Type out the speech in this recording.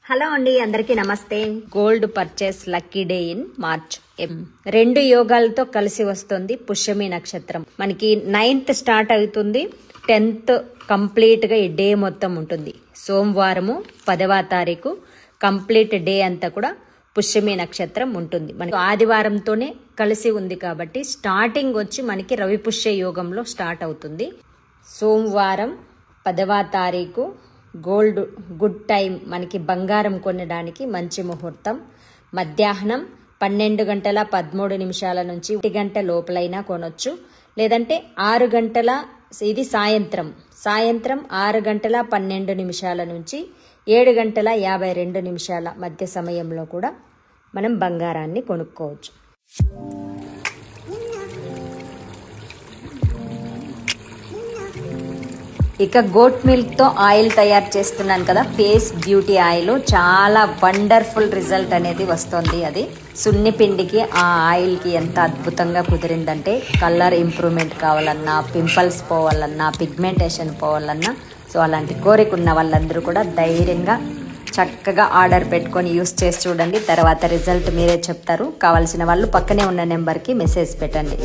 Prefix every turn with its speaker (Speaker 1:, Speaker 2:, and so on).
Speaker 1: Hello అండి, అందరికీ నమస్తే. Gold purchase lucky day in March. 2 యోగాలతో కలిసి వస్తుంది పుష్యమి నక్షత్రం. మనకి 9th స్టార్ట్ అవుతుంది, 10th కంప్లీట్ గా ఈ డే మొత్తం ఉంటుంది. సోమవారము 10వ తారీఖు కంప్లీట్ డే అంతా కూడా పుష్యమి నక్షత్రం ఉంటుంది. మనకి ఆదివారంతోనే కలిసి ఉంది కాబట్టి స్టార్టింగ్ వచ్చి మనకి రవి పుష్య యోగంలో స్టార్ట్ అవుతుంది. సోమవారం 10వ తారీఖు గుడ్ టైం, మనకి బంగారం కొనడానికి మంచి ముహూర్తం. మధ్యాహ్నం 12:13 నుంచి 1 గంట లోపలైనా కొనొచ్చు, లేదంటే 6 గంటల, ఇది సాయంత్రం 6:12 నుంచి 7:52 మధ్య సమయంలో కూడా మనం బంగారాన్ని కొనుక్కోవచ్చు. ఇక గోట్ మిల్క్ తో ఆయిల్ తయారు చేస్తున్నాను కదా, ఫేస్ బ్యూటీ ఆయిల్. చాలా వండర్ఫుల్ రిజల్ట్ అనేది వస్తుంది. అది సున్నిపిండికి ఆ ఆయిల్కి ఎంత అద్భుతంగా కుదిరిందంటే, కలర్ ఇంప్రూవ్మెంట్ కావాలన్నా, పింపుల్స్ పోవాలన్నా, పిగ్మెంటేషన్ పోవాలన్నా, సో అలాంటి కోరిక ఉన్న వాళ్ళందరూ కూడా ధైర్యంగా చక్కగా ఆర్డర్ పెట్టుకొని యూస్ చేసి చూడండి. తర్వాత రిజల్ట్ మీరే చెప్తారు. కావాల్సిన వాళ్ళు పక్కనే ఉన్న నెంబర్కి మెసేజ్ పెట్టండి.